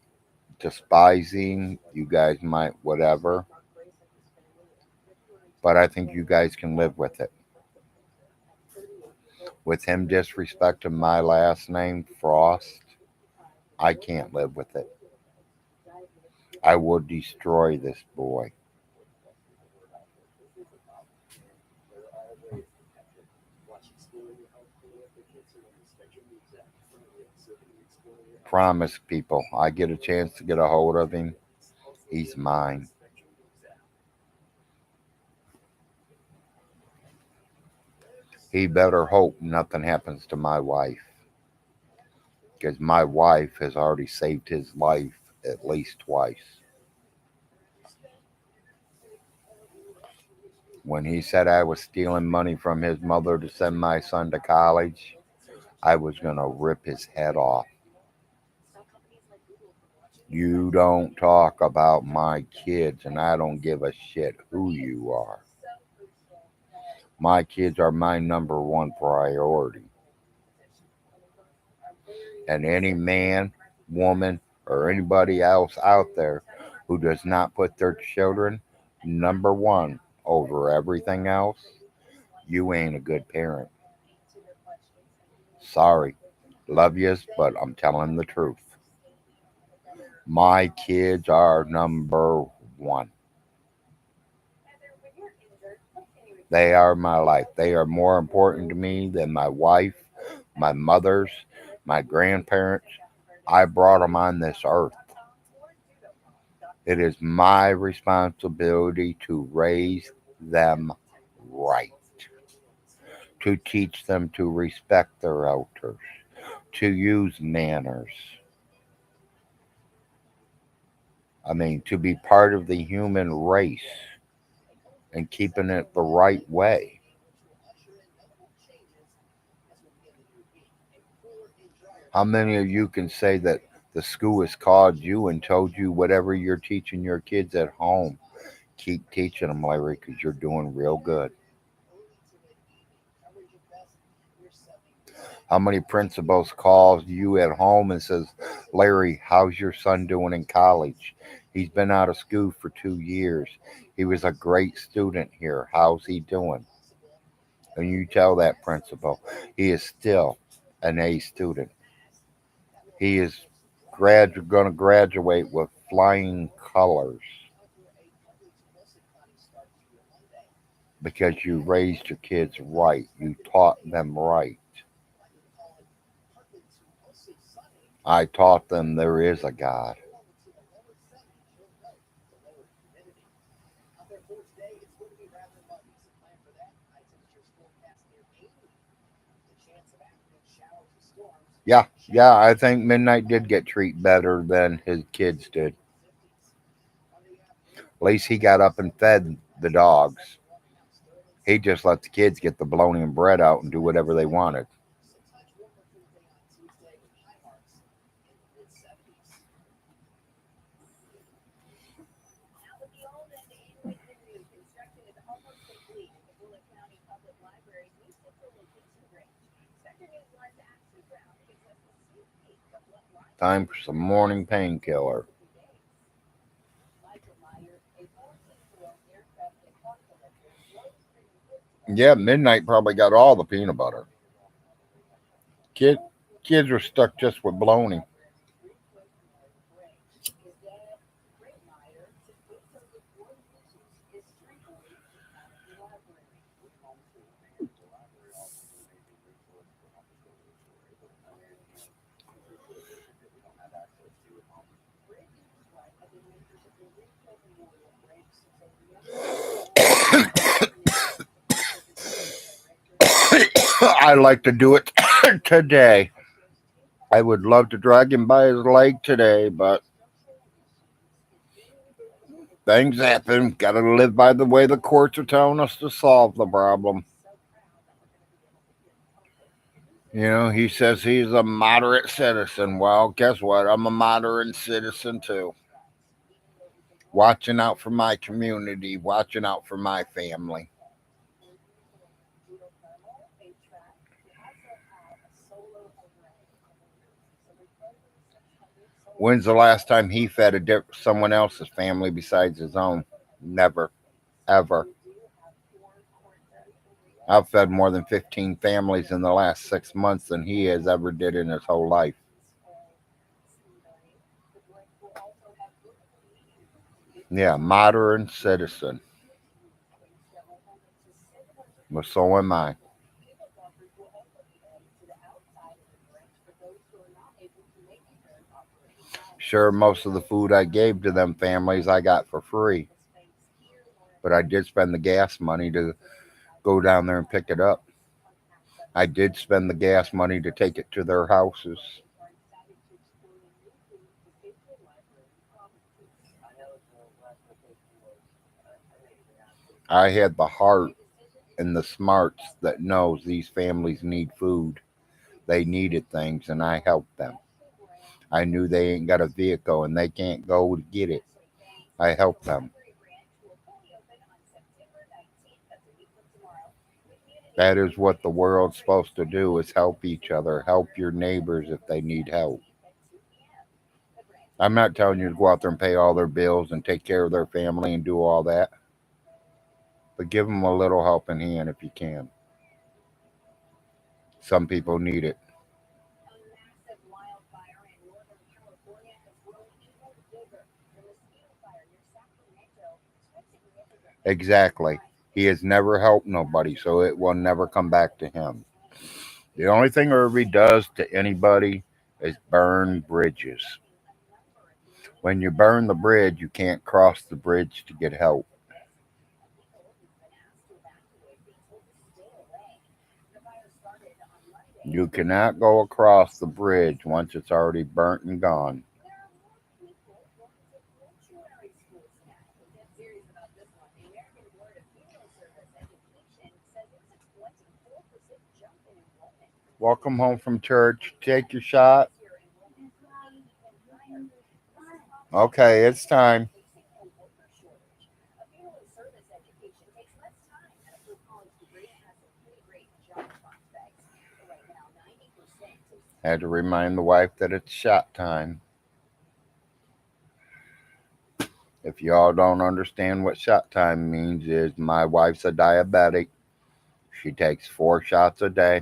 despise him. You guys might whatever. But I think you guys can live with it. With him disrespecting my last name, Frost, I can't live with it. I will destroy this boy. Promise people, I get a chance to get a hold of him, he's mine. He better hope nothing happens to my wife, because my wife has already saved his life at least twice. When he said I was stealing money from his mother to send my son to college, I was going to rip his head off. You don't talk about my kids, and I don't give a shit who you are. My kids are my number one priority. And any man, woman, or anybody else out there who does not put their children number one over everything else, you ain't a good parent. Sorry. Love yous, but I'm telling the truth. My kids are number one. They are my life. They are more important to me than my wife, my mothers, my grandparents. I brought them on this earth. It is my responsibility to raise them right, to teach them to respect their elders, to use manners. I mean, to be part of the human race and keeping it the right way. How many of you can say that the school has called you and told you whatever you're teaching your kids at home, keep teaching them, Larry, because you're doing real good. How many principals calls you at home and says, Larry, how's your son doing in college? He's been out of school for 2 years. He was a great student here. How's he doing? And you tell that principal he is still an A student. He is going to graduate with flying colors because you raised your kids right. You taught them right. I taught them there is a God. Yeah, I think Midnight did get treated better than his kids did. At least he got up and fed the dogs. He just let the kids get the bologna and bread out and do whatever they wanted. Time for some morning painkiller. Yeah, Midnight probably got all the peanut butter. Kid, kids were stuck just with bologna. I like to do it today. I would love to drag him by his leg today, but things happen. Got to live by the way the courts are telling us to solve the problem. He says he's a moderate citizen. Well, guess what? I'm a moderate citizen too. Watching out for my community, watching out for my family. When's the last time he fed someone else's family besides his own? Never, ever. I've fed more than 15 families in the last 6 months than he has ever did in his whole life. Yeah, modern citizen. Well, so am I. Sure, most of the food I gave to them families I got for free, but I did spend the gas money to go down there and pick it up. I did spend the gas money to take it to their houses. I had the heart and the smarts that knows these families need food. They needed things, and I helped them. I knew they ain't got a vehicle and they can't go to get it. I helped them. That is what the world's supposed to do is help each other, help your neighbors if they need help. I'm not telling you to go out there and pay all their bills and take care of their family and do all that, but give them a little helping hand if you can. Some people need it. Exactly. He has never helped nobody, so it will never come back to him. The only thing Irby does to anybody is burn bridges. When you burn the bridge, you can't cross the bridge to get help. You cannot go across the bridge once it's already burnt and gone. Welcome home from church. Take your shot. Okay, it's time. Had to remind the wife that it's shot time. If y'all don't understand what shot time means, is my wife's a diabetic. She takes 4 shots a day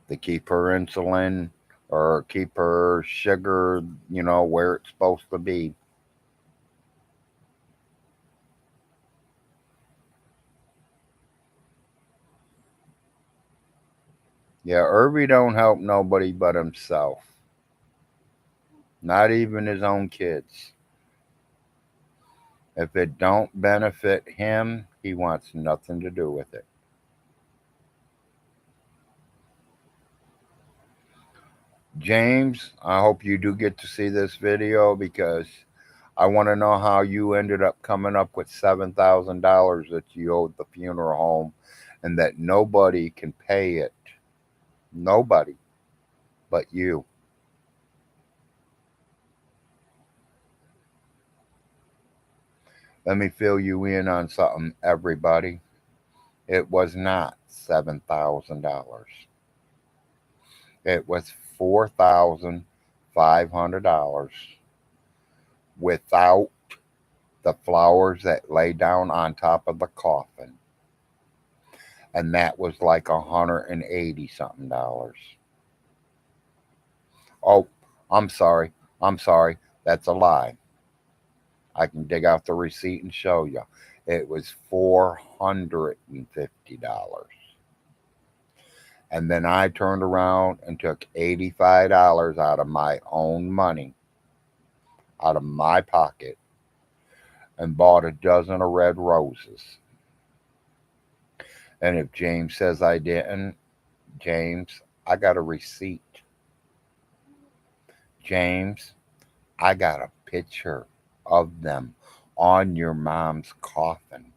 to keep her insulin or keep her sugar, where it's supposed to be. Yeah, Irby don't help nobody but himself. Not even his own kids. If it don't benefit him, he wants nothing to do with it. James, I hope you do get to see this video because I want to know how you ended up coming up with $7,000 that you owed the funeral home and that nobody can pay it. Nobody but you. Let me fill you in on something, everybody. It was not $7,000. It was $4,500 without the flowers that lay down on top of the coffin. And that was like $180 something. Oh, I'm sorry. That's a lie. I can dig out the receipt and show you. It was $450. And then I turned around and took $85 out of my own money, out of my pocket, and bought a dozen of red roses. And if James says I didn't, James, I got a receipt. James, I got a picture of them on your mom's coffin.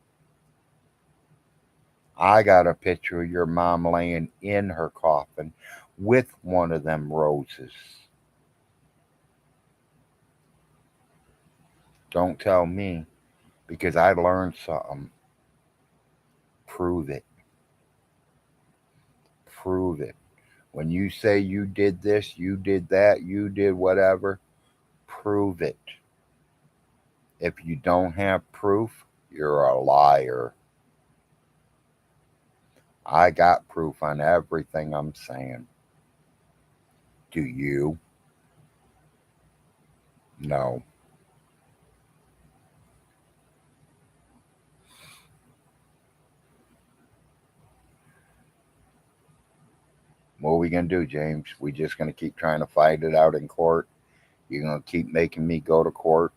I got a picture of your mom laying in her coffin with one of them roses. Don't tell me, because I learned something. Prove it. Prove it. When you say you did this, you did that, you did whatever, prove it. If you don't have proof, you're a liar. I got proof on everything I'm saying. Do you? No. What are we going to do, James? We just going to keep trying to fight it out in court? You're going to keep making me go to court?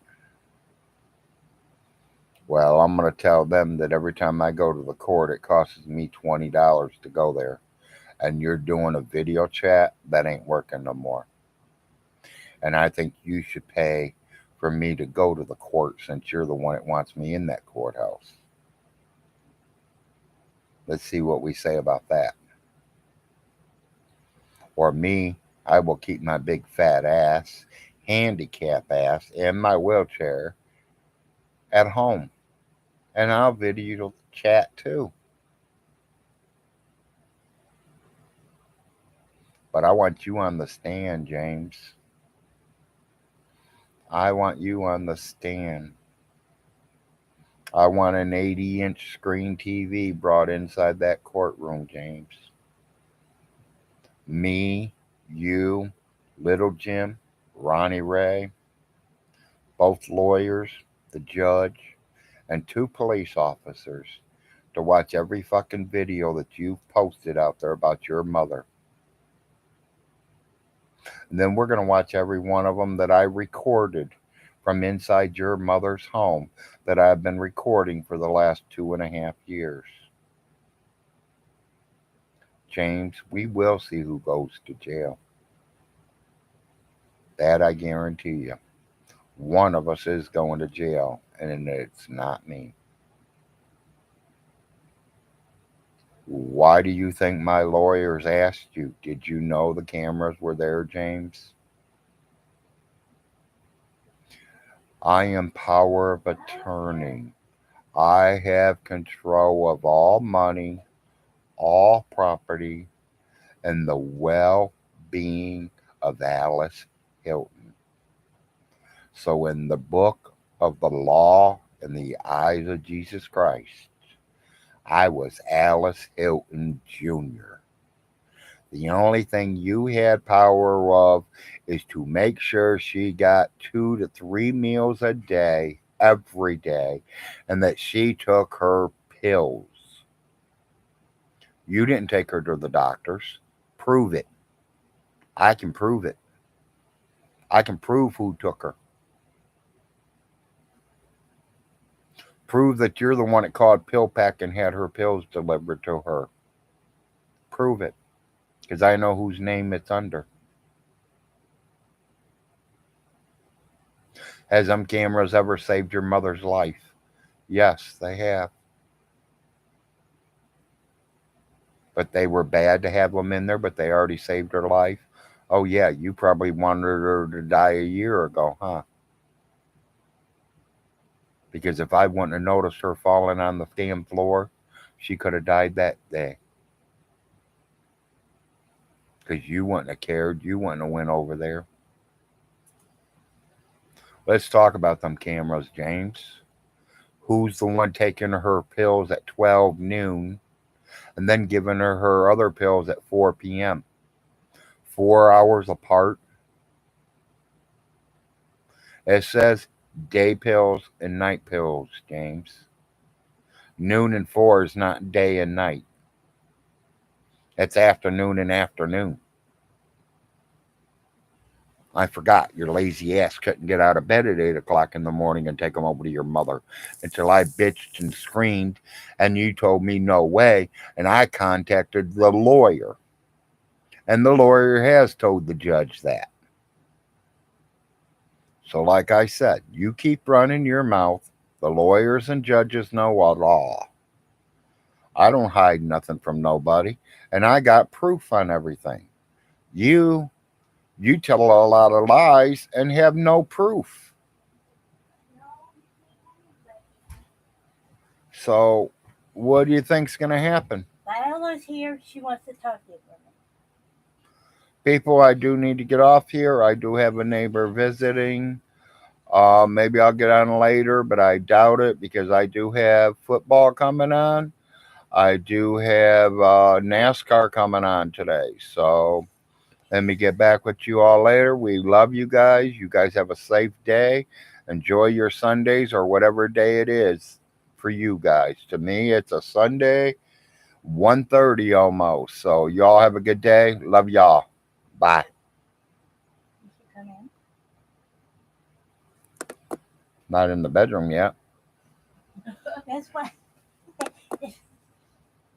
Well, I'm going to tell them that every time I go to the court, it costs me $20 to go there. And you're doing a video chat, that ain't working no more. And I think you should pay for me to go to the court since you're the one that wants me in that courthouse. Let's see what we say about that. Or me, I will keep my big fat ass, handicap ass, and my wheelchair at home. And I'll video chat too. But I want you on the stand, James. I want you on the stand. I want an 80-inch screen TV brought inside that courtroom, James. Me, you, Little Jim, Ronnie Ray, both lawyers, the judge, and 2 police officers to watch every fucking video that you've posted out there about your mother. And then we're going to watch every one of them that I recorded from inside your mother's home that I've been recording for the last 2.5 years. James, we will see who goes to jail. That I guarantee you. One of us is going to jail, and it's not me. Why do you think my lawyers asked you? Did you know the cameras were there, James? I am power of attorney. I have control of all money, all property, and the well-being of Alice Hilton. So in the book of the law in the eyes of Jesus Christ, I was Alice Hilton Jr. The only thing you had power of is to make sure she got 2 to 3 meals a day, every day, and that she took her pills. You didn't take her to the doctors. Prove it. I can prove it. I can prove who took her. Prove that you're the one that called PillPack and had her pills delivered to her. Prove it. Because I know whose name it's under. Has them cameras ever saved your mother's life? Yes, they have. But they were bad to have them in there, but they already saved her life. Oh, yeah, you probably wanted her to die a year ago, huh? Because if I wouldn't have noticed her falling on the damn floor, she could have died that day. Because you wouldn't have cared. You wouldn't have went over there. Let's talk about them cameras, James. Who's the one taking her pills at 12 noon and then giving her other pills at 4 p.m.? 4 hours apart. It says day pills and night pills, James. Noon and 4 is not day and night. It's afternoon and afternoon. I forgot your lazy ass couldn't get out of bed at 8 o'clock in the morning and take them over to your mother until I bitched and screamed and you told me no way. And I contacted the lawyer. And the lawyer has told the judge that. So, like I said, you keep running your mouth. The lawyers and judges know a law. I don't hide nothing from nobody. And I got proof on everything. You you tell a lot of lies and have no proof. So, what do you think's going to happen? Viola's here. She wants to talk to you. People, I do need to get off here. I do have a neighbor visiting. Maybe I'll get on later, but I doubt it because I do have football coming on. I do have NASCAR coming on today. So let me get back with you all later. We love you guys. You guys have a safe day. Enjoy your Sundays or whatever day it is for you guys. To me, it's a Sunday, 1:30 almost. So y'all have a good day. Love y'all. Bye. You should come in. Not in the bedroom yet. That's why.